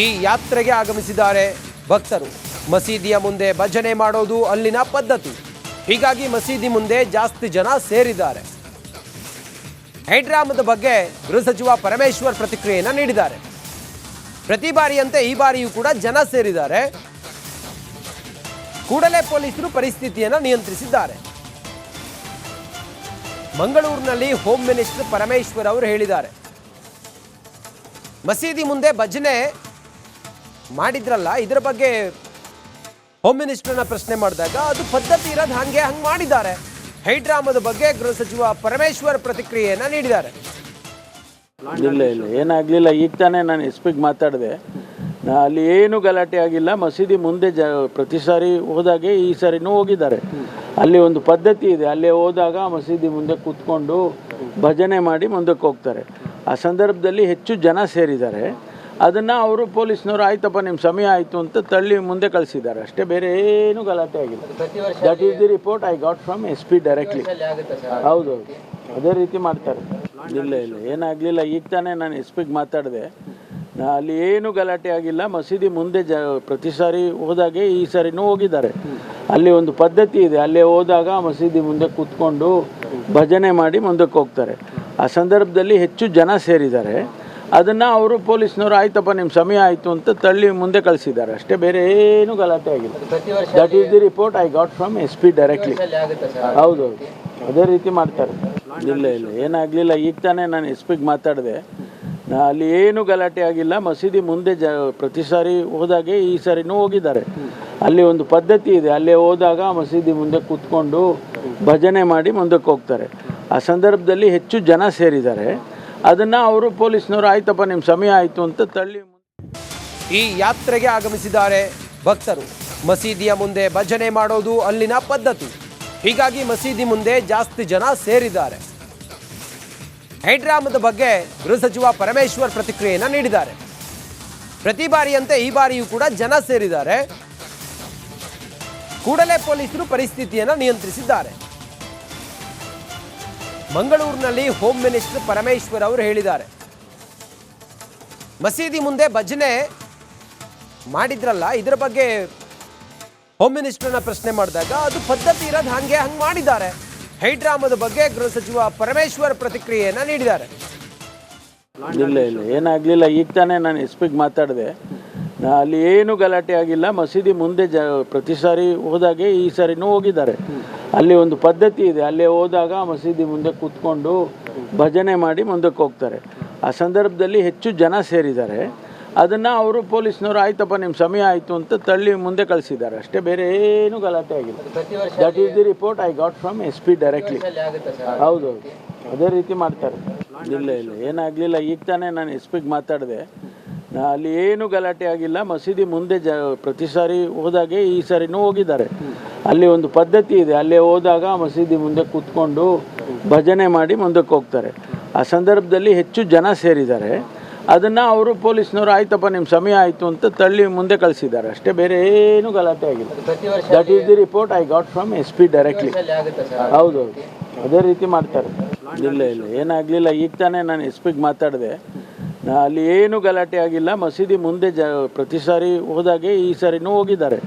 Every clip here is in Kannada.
ಈ ಯಾತ್ರೆಗೆ ಆಗಮಿಸಿದ್ದಾರೆ ಭಕ್ತರು. ಮಸೀದಿಯ ಮುಂದೆ ಭಜನೆ ಮಾಡೋದು ಅಲ್ಲಿನ ಪದ್ಧತಿ. ಹೀಗಾಗಿ ಮಸೀದಿ ಮುಂದೆ ಜಾಸ್ತಿ ಜನ ಸೇರಿದ್ದಾರೆ. ಹೈಡ್ರಾಮದ ಬಗ್ಗೆ ಗೃಹ ಸಚಿವ ಪರಮೇಶ್ವರ್ ಪ್ರತಿಕ್ರಿಯೆಯನ್ನು ನೀಡಿದ್ದಾರೆ. ಪ್ರತಿ ಬಾರಿಯಂತೆ ಈ ಬಾರಿಯೂ ಕೂಡ ಜನ ಸೇರಿದ್ದಾರೆ. ಕೂಡಲೇ ಪೊಲೀಸರು ಪರಿಸ್ಥಿತಿಯನ್ನು ನಿಯಂತ್ರಿಸಿದ್ದಾರೆ. ಮಂಗಳೂರಿನಲ್ಲಿ ಹೋಮ್ ಮಿನಿಸ್ಟರ್ ಪರಮೇಶ್ವರ್ ಅವರು ಹೇಳಿದ್ದಾರೆ, ಮಸೀದಿ ಮುಂದೆ ಭಜನೆ ಮಾಡಿದ್ರಲ್ಲ, ಇದರ ಬಗ್ಗೆ ಹೋಮ್ ಮಿನಿಸ್ಟರ್ನ ಪ್ರಶ್ನೆ ಮಾಡಿದಾಗ ಅದು ಪದ್ಧತಿ ಇರೋದು ಹಂಗೆ ಮಾಡಿದ್ದಾರೆ. ಹೈಡ್ರಾಮದ ಬಗ್ಗೆ ಗೃಹ ಸಚಿವ ಪರಮೇಶ್ವರ್ ಪ್ರತಿಕ್ರಿಯೆಯನ್ನು ನೀಡಿದ್ದಾರೆ. ಇಲ್ಲ ಏನಾಗಲಿಲ್ಲ. ಈಗ ತಾನೇ ನಾನು ಎಸ್ಪಿಗೆ ಮಾತಾಡಿದೆ, ಅಲ್ಲಿ ಏನು ಗಲಾಟೆ ಆಗಿಲ್ಲ. ಮಸೀದಿ ಮುಂದೆ ಪ್ರತಿ ಸಾರಿ ಹೋದಾಗೆ ಈ ಸಾರಿನೂ ಹೋಗಿದ್ದಾರೆ. ಅಲ್ಲಿ ಒಂದು ಪದ್ಧತಿ ಇದೆ, ಅಲ್ಲೇ ಹೋದಾಗ ಮಸೀದಿ ಮುಂದೆ ಕೂತ್ಕೊಂಡು ಭಜನೆ ಮಾಡಿ ಮುಂದಕ್ಕೆ ಹೋಗ್ತಾರೆ. ಆ ಸಂದರ್ಭದಲ್ಲಿ ಹೆಚ್ಚು ಜನ ಸೇರಿದ್ದಾರೆ. ಅದನ್ನು ಅವರು ಪೊಲೀಸ್ನವರು ಆಯ್ತಪ್ಪ ನಿಮ್ಮ ಸಮಯ ಆಯಿತು ಅಂತ ತಳ್ಳಿ ಮುಂದೆ ಕಳಿಸಿದ್ದಾರೆ ಅಷ್ಟೇ, ಬೇರೆ ಏನು ಗಲಾಟೆ ಆಗಿಲ್ಲ. That is the report I got from SP directly. ಹೌದು, ಅದೇ ರೀತಿ ಮಾಡ್ತಾರೆ. ಇಲ್ಲ ಏನಾಗಲಿಲ್ಲ. ಈಗ ತಾನೇ ನಾನು ಎಸ್ಪಿಗೆ ಮಾತಾಡಿದೆ, ಅಲ್ಲಿ ಏನು ಗಲಾಟೆ ಆಗಿಲ್ಲ. ಮಸೀದಿ ಮುಂದೆ ಪ್ರತಿ ಸಾರಿ ಹೋದಾಗೆ ಈ ಸಾರಿನೂ ಹೋಗಿದ್ದಾರೆ. ಅಲ್ಲಿ ಒಂದು ಪದ್ಧತಿ ಇದೆ, ಅಲ್ಲೇ ಹೋದಾಗ ಮಸೀದಿ ಮುಂದೆ ಕೂತ್ಕೊಂಡು ಭಜನೆ ಮಾಡಿ ಮುಂದಕ್ಕೆ ಹೋಗ್ತಾರೆ. ಆ ಸಂದರ್ಭದಲ್ಲಿ ಹೆಚ್ಚು ಜನ ಸೇರಿದ್ದಾರೆ. ಅದನ್ನು ಅವರು ಪೊಲೀಸ್ನವರು ಆಯ್ತಪ್ಪ ನಿಮ್ಮ ಸಮಯ ಆಯಿತು ಅಂತ ತಳ್ಳಿ ಮುಂದೆ ಕಳಿಸಿದ್ದಾರೆ ಅಷ್ಟೇ, ಬೇರೆ ಏನು ಗಲಾಟೆ ಆಗಿಲ್ಲ. That is the report I got from SP directly. ಹೌದು, ಅದೇ ರೀತಿ ಮಾಡ್ತಾರೆ. ಇಲ್ಲ ಏನಾಗಲಿಲ್ಲ. ಈಗ ತಾನೇ ನಾನು ಎಸ್ಪಿಗೆ ಮಾತಾಡಿದೆ, ಅಲ್ಲಿ ಏನು ಗಲಾಟೆ ಆಗಿಲ್ಲ. ಮಸೀದಿ ಮುಂದೆ ಪ್ರತಿ ಸಾರಿ ಹೋದಾಗೆ ಈ ಸಾರಿನೂ ಹೋಗಿದ್ದಾರೆ. ಅಲ್ಲಿ ಒಂದು ಪದ್ಧತಿ ಇದೆ, ಅಲ್ಲೇ ಹೋದಾಗ ಮಸೀದಿ ಮುಂದೆ ಕೂತ್ಕೊಂಡು ಭಜನೆ ಮಾಡಿ ಮುಂದಕ್ಕೆ ಹೋಗ್ತಾರೆ. ಆ ಸಂದರ್ಭದಲ್ಲಿ ಹೆಚ್ಚು ಜನ ಸೇರಿದ್ದಾರೆ. ಅದನ್ನು ಅವರು ಪೊಲೀಸ್ನವರು ಆಯ್ತಪ್ಪ ನಿಮ್ಮ ಸಮಯ ಆಯಿತು ಅಂತ ತಳ್ಳಿ. ಈ ಯಾತ್ರೆಗೆ ಆಗಮಿಸಿದ್ದಾರೆ ಭಕ್ತರು. ಮಸೀದಿಯ ಮುಂದೆ ಭಜನೆ ಮಾಡೋದು ಅಲ್ಲಿನ ಪದ್ಧತಿ. ಹೀಗಾಗಿ ಮಸೀದಿ ಮುಂದೆ ಜಾಸ್ತಿ ಜನ ಸೇರಿದ್ದಾರೆ. ಹೈಡ್ರಾಮದ ಬಗ್ಗೆ ಗೃಹ ಸಚಿವ ಪರಮೇಶ್ವರ್ ಪ್ರತಿಕ್ರಿಯೆಯನ್ನು ನೀಡಿದ್ದಾರೆ. ಪ್ರತಿ ಬಾರಿಯಂತೆ ಈ ಬಾರಿಯೂ ಕೂಡ ಜನ ಸೇರಿದ್ದಾರೆ. ಕೂಡಲೇ ಪೊಲೀಸರು ಪರಿಸ್ಥಿತಿಯನ್ನು ನಿಯಂತ್ರಿಸಿದ್ದಾರೆ. ಮಂಗಳೂರಿನಲ್ಲಿ ಹೋಮ್ ಮಿನಿಸ್ಟರ್ ಪರಮೇಶ್ವರ್ ಅವರು ಹೇಳಿದ್ದಾರೆ, ಮಸೀದಿ ಮುಂದೆ ಭಜನೆ ಮಾಡಿದ್ರಲ್ಲ, ಇದರ ಬಗ್ಗೆ ಹೋಮ್ ಮಿನಿಸ್ಟರ್ನ ಪ್ರಶ್ನೆ ಮಾಡಿದಾಗ ಅದು ಪದ್ಧತಿ ಇರೋದು ಹಂಗೆ ಮಾಡಿದ್ದಾರೆ. ಹೈಡ್ರಾಮದ ಬಗ್ಗೆ ಗೃಹ ಸಚಿವ ಪರಮೇಶ್ವರ್ ಪ್ರತಿಕ್ರಿಯೆಯನ್ನು ನೀಡಿದ್ದಾರೆ. ಇಲ್ಲ ಏನಾಗಲಿಲ್ಲ. ಈಗ ತಾನೇ ನಾನು ಎಸ್ಪಿಗೆ ಮಾತಾಡಿದೆ, ಅಲ್ಲಿ ಏನು ಗಲಾಟೆ ಆಗಿಲ್ಲ. ಮಸೀದಿ ಮುಂದೆ ಪ್ರತಿ ಸಾರಿ ಹೋದಾಗೆ ಈ ಸಾರಿನೂ ಹೋಗಿದ್ದಾರೆ. ಅಲ್ಲಿ ಒಂದು ಪದ್ಧತಿ ಇದೆ, ಅಲ್ಲೇ ಹೋದಾಗ ಮಸೀದಿ ಮುಂದೆ ಕೂತ್ಕೊಂಡು ಭಜನೆ ಮಾಡಿ ಮುಂದಕ್ಕೆ ಹೋಗ್ತಾರೆ. ಆ ಸಂದರ್ಭದಲ್ಲಿ ಹೆಚ್ಚು ಜನ ಸೇರಿದ್ದಾರೆ. ಅದನ್ನು ಅವರು ಪೊಲೀಸ್ನವರು ಆಯ್ತಪ್ಪ ನಿಮ್ಮ ಸಮಯ ಆಯಿತು ಅಂತ ತಳ್ಳಿ ಮುಂದೆ ಕಳಿಸಿದ್ದಾರೆ ಅಷ್ಟೇ, ಬೇರೆ ಏನು ಗಲಾಟೆ ಆಗಿಲ್ಲ. That is the report I got from SP directly. ಹೌದು, ಅದೇ ರೀತಿ ಮಾಡ್ತಾರೆ. ಇಲ್ಲ ಏನಾಗಲಿಲ್ಲ. ಈಗ ತಾನೇ ನಾನು ಎಸ್ಪಿಗೆ ಮಾತಾಡಿದೆ, ಅಲ್ಲಿ ಏನು ಗಲಾಟೆ ಆಗಿಲ್ಲ. ಮಸೀದಿ ಮುಂದೆ ಪ್ರತಿ ಸಾರಿ ಹೋದಾಗೆ ಈ ಸಾರಿನೂ ಹೋಗಿದ್ದಾರೆ. ಅಲ್ಲಿ ಒಂದು ಪದ್ಧತಿ ಇದೆ, ಅಲ್ಲೇ ಹೋದಾಗ ಮಸೀದಿ ಮುಂದೆ ಕೂತ್ಕೊಂಡು ಭಜನೆ ಮಾಡಿ ಮುಂದಕ್ಕೆ ಹೋಗ್ತಾರೆ. ಆ ಸಂದರ್ಭದಲ್ಲಿ ಹೆಚ್ಚು ಜನ ಸೇರಿದ್ದಾರೆ. ಅದನ್ನು ಅವರು ಪೊಲೀಸ್ನವರು ಆಯ್ತಪ್ಪ ನಿಮ್ಮ ಸಮಯ ಆಯಿತು ಅಂತ ತಳ್ಳಿ ಮುಂದೆ ಕಳಿಸಿದ್ದಾರೆ ಅಷ್ಟೇ, ಬೇರೆ ಏನು ಗಲಾಟೆ ಆಗಿಲ್ಲ. That is the report I got from SP directly. ಹೌದು, ಅದೇ ರೀತಿ ಮಾಡ್ತಾರೆ. ಇಲ್ಲ ಏನಾಗಲಿಲ್ಲ. ಈಗ ತಾನೇ ನಾನು ಎಸ್ಪಿಗೆ ಮಾತಾಡಿದೆ, ಅಲ್ಲಿ ಏನು ಗಲಾಟೆ ಆಗಿಲ್ಲ. ಮಸೀದಿ ಮುಂದೆ ಪ್ರತಿ ಸಾರಿ ಹೋದಾಗೆ ಈ ಸಾರಿನೂ ಹೋಗಿದ್ದಾರೆ.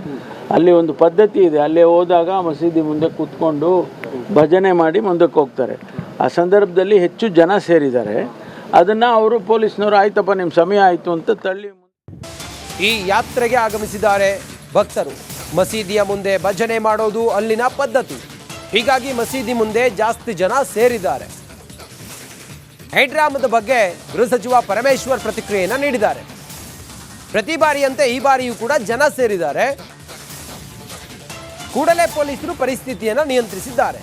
ಅಲ್ಲಿ ಒಂದು ಪದ್ಧತಿ ಇದೆ, ಅಲ್ಲೇ ಹೋದಾಗ ಮಸೀದಿ ಮುಂದೆ ಕೂತ್ಕೊಂಡು ಭಜನೆ ಮಾಡಿ ಮುಂದಕ್ಕೆ ಹೋಗ್ತಾರೆ. ಆ ಸಂದರ್ಭದಲ್ಲಿ ಹೆಚ್ಚು ಜನ ಸೇರಿದ್ದಾರೆ. ಅದನ್ನು ಅವರು ಪೊಲೀಸ್ನವರು ಆಯ್ತಪ್ಪ ನಿಮ್ಮ ಸಮಯ ಆಯಿತು ಅಂತ ತಳ್ಳಿ. ಈ ಯಾತ್ರೆಗೆ ಆಗಮಿಸಿದ್ದಾರೆ ಭಕ್ತರು. ಮಸೀದಿಯ ಮುಂದೆ ಭಜನೆ ಮಾಡೋದು ಅಲ್ಲಿನ ಪದ್ಧತಿ. ಹೀಗಾಗಿ ಮಸೀದಿ ಮುಂದೆ ಜಾಸ್ತಿ ಜನ ಸೇರಿದ್ದಾರೆ. ಹೈಡ್ರಾಮದ ಬಗ್ಗೆ ಗೃಹ ಸಚಿವ ಪರಮೇಶ್ವರ್ ಪ್ರತಿಕ್ರಿಯೆಯನ್ನು ನೀಡಿದ್ದಾರೆ. ಪ್ರತಿ ಬಾರಿಯಂತೆ ಈ ಬಾರಿಯೂ ಕೂಡ ಜನ ಸೇರಿದ್ದಾರೆ. ಕೂಡಲೇ ಪೊಲೀಸರು ಪರಿಸ್ಥಿತಿಯನ್ನು ನಿಯಂತ್ರಿಸಿದ್ದಾರೆ.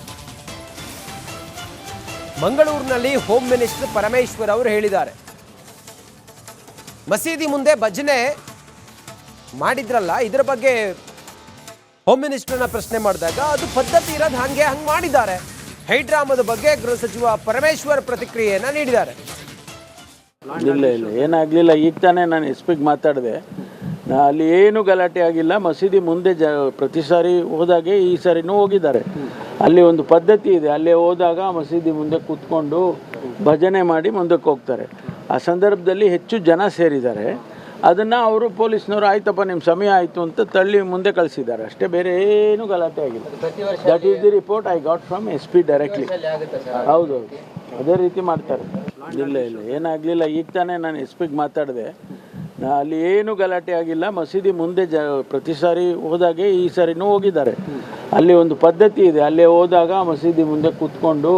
ಮಂಗಳೂರಿನಲ್ಲಿ ಹೋಮ್ ಮಿನಿಸ್ಟರ್ ಪರಮೇಶ್ವರ್ ಅವರು ಹೇಳಿದ್ದಾರೆ, ಮಸೀದಿ ಮುಂದೆ ಭಜನೆ ಮಾಡಿದ್ರಲ್ಲ, ಇದರ ಬಗ್ಗೆ ಹೋಮ್ ಮಿನಿಸ್ಟರ್ನ ಪ್ರಶ್ನೆ ಮಾಡಿದಾಗ ಅದು ಪದ್ಧತಿ ಇರೋದು ಹಂಗೆ ಮಾಡಿದ್ದಾರೆ. ಹೈಡ್ರಾಮದ ಬಗ್ಗೆ ಗೃಹ ಸಚಿವ ಪರಮೇಶ್ವರ್ ಪ್ರತಿಕ್ರಿಯೆಯನ್ನು ನೀಡಿದ್ದಾರೆ. ಇಲ್ಲ ಏನಾಗಲಿಲ್ಲ. ಈಗ ತಾನೇ ನಾನು ಎಸ್ಪಿಗೆ ಮಾತಾಡಿದೆ, ಅಲ್ಲಿ ಏನು ಗಲಾಟೆ ಆಗಿಲ್ಲ. ಮಸೀದಿ ಮುಂದೆ ಪ್ರತಿ ಸಾರಿ ಹೋದಾಗೆ ಈ ಸಾರಿನೂ ಹೋಗಿದ್ದಾರೆ. ಅಲ್ಲಿ ಒಂದು ಪದ್ಧತಿ ಇದೆ, ಅಲ್ಲೇ ಹೋದಾಗ ಮಸೀದಿ ಮುಂದೆ ಕೂತ್ಕೊಂಡು ಭಜನೆ ಮಾಡಿ ಮುಂದಕ್ಕೆ ಹೋಗ್ತಾರೆ. ಆ ಸಂದರ್ಭದಲ್ಲಿ ಹೆಚ್ಚು ಜನ ಸೇರಿದ್ದಾರೆ. ಅದನ್ನು ಅವರು ಪೊಲೀಸ್ನವರು ಆಯ್ತಪ್ಪ ನಿಮ್ಮ ಸಮಯ ಆಯಿತು ಅಂತ ತಳ್ಳಿ ಮುಂದೆ ಕಳಿಸಿದ್ದಾರೆ ಅಷ್ಟೇ, ಬೇರೆ ಏನು ಗಲಾಟೆ ಆಗಿಲ್ಲ. That is the report I got from SP directly. ಹೌದು, ಅದೇ ರೀತಿ ಮಾಡ್ತಾರೆ. ಇಲ್ಲ ಏನಾಗಲಿಲ್ಲ. ಈಗ ತಾನೇ ನಾನು SPಗೆ ಮಾತಾಡಿದೆ, ಅಲ್ಲಿ ಏನು ಗಲಾಟೆ ಆಗಿಲ್ಲ. ಮಸೀದಿ ಮುಂದೆ ಪ್ರತಿ ಸಾರಿ ಹೋದಾಗೆ ಈ ಸಾರಿನೂ ಹೋಗಿದ್ದಾರೆ. ಅಲ್ಲಿ ಒಂದು ಪದ್ಧತಿ ಇದೆ, ಅಲ್ಲೇ ಹೋದಾಗ ಮಸೀದಿ ಮುಂದೆ ಕೂತ್ಕೊಂಡು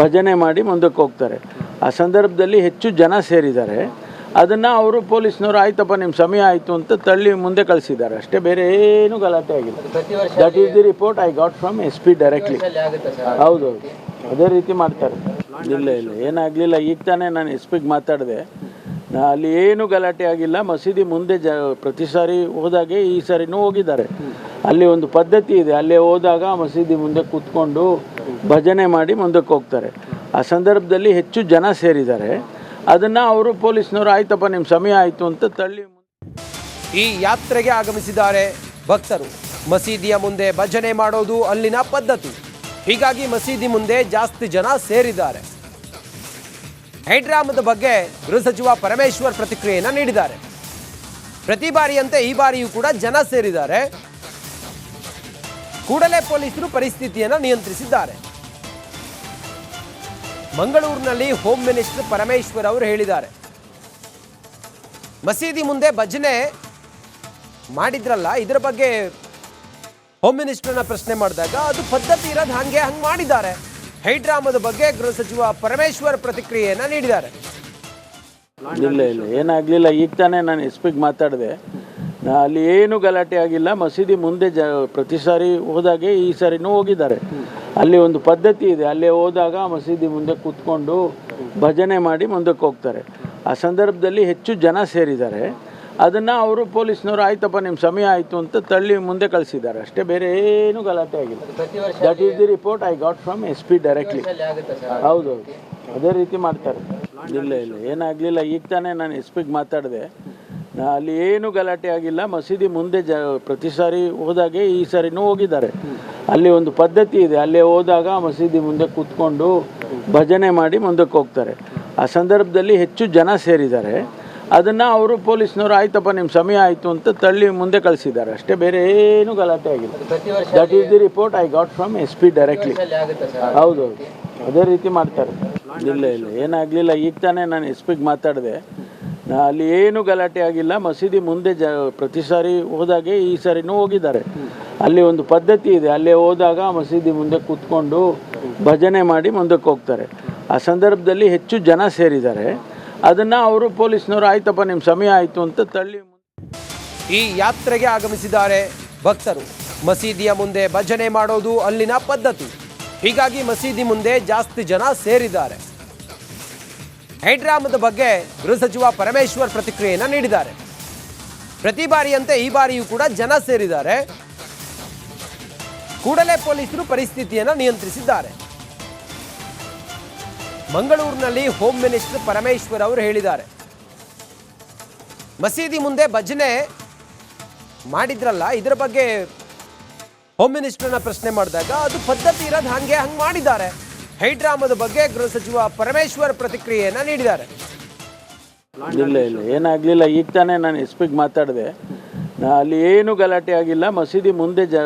ಭಜನೆ ಮಾಡಿ ಮುಂದಕ್ಕೆ ಹೋಗ್ತಾರೆ. ಆ ಸಂದರ್ಭದಲ್ಲಿ ಹೆಚ್ಚು ಜನ ಸೇರಿದ್ದಾರೆ. ಅದನ್ನು ಅವರು ಪೊಲೀಸ್ನವರು ಆಯ್ತಪ್ಪ ನಿಮ್ಮ ಸಮಯ ಆಯಿತು ಅಂತ ತಳ್ಳಿ ಮುಂದೆ ಕಳಿಸಿದ್ದಾರೆ ಅಷ್ಟೇ, ಬೇರೆ ಏನು ಗಲಾಟೆ ಆಗಿಲ್ಲ. That is the report I got from SP directly. ಹೌದು, ಅದೇ ರೀತಿ ಮಾಡ್ತಾರೆ. ಇಲ್ಲ ಏನಾಗಲಿಲ್ಲ. ಈಗ ತಾನೇ ನಾನು SPಗೆ ಮಾತಾಡಿದೆ, ಅಲ್ಲಿ ಏನು ಗಲಾಟೆ ಆಗಿಲ್ಲ. ಮಸೀದಿ ಮುಂದೆ ಪ್ರತಿ ಸಾರಿ ಹೋದಾಗೆ ಈ ಸಾರಿನೂ ಹೋಗಿದ್ದಾರೆ. ಅಲ್ಲಿ ಒಂದು ಪದ್ಧತಿ ಇದೆ, ಅಲ್ಲೇ ಹೋದಾಗ ಮಸೀದಿ ಮುಂದೆ ಕೂತ್ಕೊಂಡು ಭಜನೆ ಮಾಡಿ ಮುಂದಕ್ಕೆ ಹೋಗ್ತಾರೆ. ಆ ಸಂದರ್ಭದಲ್ಲಿ ಹೆಚ್ಚು ಜನ ಸೇರಿದ್ದಾರೆ. ಅದನ್ನು ಅವರು ಪೊಲೀಸ್ನವರು ಆಯ್ತಪ್ಪ ನಿಮ್ಮ ಸಮಯ ಆಯಿತು ಅಂತ ತಳ್ಳಿ ಈ ಯಾತ್ರೆಗೆ ಆಗಮಿಸಿದ್ದಾರೆ ಭಕ್ತರು. ಮಸೀದಿಯ ಮುಂದೆ ಭಜನೆ ಮಾಡೋದು ಅಲ್ಲಿನ ಪದ್ಧತಿ. ಹೀಗಾಗಿ ಮಸೀದಿ ಮುಂದೆ ಜಾಸ್ತಿ ಜನ ಸೇರಿದ್ದಾರೆ. ಹೈಡ್ರಾಮದ ಬಗ್ಗೆ ಗೃಹ ಸಚಿವ ಪರಮೇಶ್ವರ್ ಪ್ರತಿಕ್ರಿಯೆಯನ್ನು ನೀಡಿದ್ದಾರೆ. ಪ್ರತಿ ಬಾರಿಯಂತೆ ಈ ಬಾರಿಯೂ ಕೂಡ ಜನ ಸೇರಿದ್ದಾರೆ. ಕೂಡಲೇ ಪೊಲೀಸರು ಪರಿಸ್ಥಿತಿಯನ್ನು ನಿಯಂತ್ರಿಸಿದ್ದಾರೆ. ಮಂಗಳೂರಿನಲ್ಲಿ ಹೋಮ್ ಮಿನಿಸ್ಟರ್ ಪರಮೇಶ್ವರ್ ಅವರು ಹೇಳಿದ್ದಾರೆ, ಮಸೀದಿ ಮುಂದೆ ಭಜನೆ ಮಾಡಿದ್ರಲ್ಲ, ಇದರ ಬಗ್ಗೆ ಹೋಮ್ ಮಿನಿಸ್ಟರ್ನ ಪ್ರಶ್ನೆ ಮಾಡಿದಾಗ ಅದು ಪದ್ಧತಿ ಇರೋದು ಹಂಗೆ ಮಾಡಿದ್ದಾರೆ. ಹೈಡ್ರಾಮದ ಬಗ್ಗೆ ಗೃಹ ಸಚಿವ ಪರಮೇಶ್ವರ್ ಪ್ರತಿಕ್ರಿಯೆಯನ್ನು ನೀಡಿದ್ದಾರೆ. ಇಲ್ಲ ಏನಾಗಲಿಲ್ಲ. ಈಗ ತಾನೇ ನಾನು SPಗೆ ಮಾತಾಡಿದೆ, ಅಲ್ಲಿ ಏನು ಗಲಾಟೆ ಆಗಿಲ್ಲ. ಮಸೀದಿ ಮುಂದೆ ಪ್ರತಿ ಸಾರಿ ಹೋದಾಗೆ ಈ ಸಾರಿನೂ ಹೋಗಿದ್ದಾರೆ. ಅಲ್ಲಿ ಒಂದು ಪದ್ಧತಿ ಇದೆ, ಅಲ್ಲೇ ಹೋದಾಗ ಮಸೀದಿ ಮುಂದೆ ಕೂತ್ಕೊಂಡು ಭಜನೆ ಮಾಡಿ ಮುಂದಕ್ಕೆ ಹೋಗ್ತಾರೆ. ಆ ಸಂದರ್ಭದಲ್ಲಿ ಹೆಚ್ಚು ಜನ ಸೇರಿದ್ದಾರೆ. ಅದನ್ನು ಅವರು ಪೊಲೀಸ್ನವರು ಆಯ್ತಪ್ಪ ನಿಮ್ಮ ಸಮಯ ಆಯಿತು ಅಂತ ತಳ್ಳಿ ಮುಂದೆ ಕಳಿಸಿದ್ದಾರೆ ಅಷ್ಟೇ, ಬೇರೆ ಏನು ಗಲಾಟೆ ಆಗಿಲ್ಲ. That is the report I got from SP directly. ಹೌದು, ಅದೇ ರೀತಿ ಮಾಡ್ತಾರೆ. ಇಲ್ಲ ಏನಾಗಲಿಲ್ಲ. ಈಗ ತಾನೇ ನಾನು SPಗೆ ಮಾತಾಡಿದೆ, ಅಲ್ಲಿ ಏನು ಗಲಾಟೆ ಆಗಿಲ್ಲ. ಮಸೀದಿ ಮುಂದೆ ಪ್ರತಿ ಸಾರಿ ಹೋದಾಗೆ ಈ ಸಾರಿನೂ ಹೋಗಿದ್ದಾರೆ. ಅಲ್ಲಿ ಒಂದು ಪದ್ಧತಿ ಇದೆ, ಅಲ್ಲೇ ಹೋದಾಗ ಮಸೀದಿ ಮುಂದೆ ಕೂತ್ಕೊಂಡು ಭಜನೆ ಮಾಡಿ ಮುಂದಕ್ಕೆ ಹೋಗ್ತಾರೆ. ಆ ಸಂದರ್ಭದಲ್ಲಿ ಹೆಚ್ಚು ಜನ ಸೇರಿದ್ದಾರೆ. ಅದನ್ನು ಅವರು ಪೊಲೀಸ್ನವರು ಆಯ್ತಪ್ಪ ನಿಮ್ಮ ಸಮಯ ಆಯಿತು ಅಂತ ತಳ್ಳಿ ಮುಂದೆ ಕಳಿಸಿದ್ದಾರೆ ಅಷ್ಟೇ, ಬೇರೆ ಏನು ಗಲಾಟೆ ಆಗಿಲ್ಲ. That is the report I got from SP directly. ಹೌದು, ಅದೇ ರೀತಿ ಮಾಡ್ತಾರೆ. ಇಲ್ಲ ಏನಾಗಲಿಲ್ಲ. ಈಗ ತಾನೇ ನಾನು SPಗೆ ಮಾತಾಡಿದೆ, ಅಲ್ಲಿ ಏನು ಗಲಾಟೆ ಆಗಿಲ್ಲ. ಮಸೀದಿ ಮುಂದೆ ಪ್ರತಿ ಸಾರಿ ಹೋದಾಗೆ ಈ ಸಾರಿನೂ ಹೋಗಿದ್ದಾರೆ. ಅಲ್ಲಿ ಒಂದು ಪದ್ಧತಿ ಇದೆ, ಅಲ್ಲೇ ಹೋದಾಗ ಮಸೀದಿ ಮುಂದೆ ಕೂತ್ಕೊಂಡು ಭಜನೆ ಮಾಡಿ ಮುಂದಕ್ಕೆ ಹೋಗ್ತಾರೆ. ಆ ಸಂದರ್ಭದಲ್ಲಿ ಹೆಚ್ಚು ಜನ ಸೇರಿದ್ದಾರೆ. ಅದನ್ನು ಅವರು ಪೊಲೀಸ್ನವರು ಆಯ್ತಪ್ಪ ನಿಮ್ಮ ಸಮಯ ಆಯಿತು ಅಂತ ತಳ್ಳಿ ಈ ಯಾತ್ರೆಗೆ ಆಗಮಿಸಿದ್ದಾರೆ ಭಕ್ತರು. ಮಸೀದಿಯ ಮುಂದೆ ಭಜನೆ ಮಾಡೋದು ಅಲ್ಲಿನ ಪದ್ಧತಿ. ಹೀಗಾಗಿ ಮಸೀದಿ ಮುಂದೆ ಜಾಸ್ತಿ ಜನ ಸೇರಿದ್ದಾರೆ. ಹೈಡ್ರಾಮದ ಬಗ್ಗೆ ಗೃಹ ಸಚಿವ ಪರಮೇಶ್ವರ್ ಪ್ರತಿಕ್ರಿಯೆಯನ್ನು ನೀಡಿದ್ದಾರೆ. ಪ್ರತಿ ಬಾರಿಯಂತೆ ಈ ಬಾರಿಯೂ ಕೂಡ ಜನ ಸೇರಿದ್ದಾರೆ. ಕೂಡಲೇ ಪೊಲೀಸರು ಪರಿಸ್ಥಿತಿಯನ್ನು ನಿಯಂತ್ರಿಸಿದ್ದಾರೆ. ಮಂಗಳೂರಿನಲ್ಲಿ ಹೋಮ್ ಮಿನಿಸ್ಟರ್ ಪರಮೇಶ್ವರ್ ಅವರು ಹೇಳಿದ್ದಾರೆ, ಮಸೀದಿ ಮುಂದೆ ಭಜನೆ ಮಾಡಿದ್ರಲ್ಲ, ಇದರ ಬಗ್ಗೆ ಹೋಮ್ ಮಿನಿಸ್ಟರ್ನ ಪ್ರಶ್ನೆ ಮಾಡಿದಾಗ ಅದು ಪದ್ಧತಿ ಇರೋದು ಹಂಗೆ ಮಾಡಿದ್ದಾರೆ. ಹೈಡ್ರಾಮದ ಬಗ್ಗೆ ಗೃಹ ಸಚಿವ ಪರಮೇಶ್ವರ್ ಪ್ರತಿಕ್ರಿಯೆಯನ್ನು ನೀಡಿದ್ದಾರೆ. ಇಲ್ಲ ಏನಾಗಲಿಲ್ಲ. ಈಗ ತಾನೇ ನಾನು SPಗೆ ಮಾತಾಡಿದೆ, ಅಲ್ಲಿ ಏನು ಗಲಾಟೆ ಆಗಿಲ್ಲ. ಮಸೀದಿ ಮುಂದೆ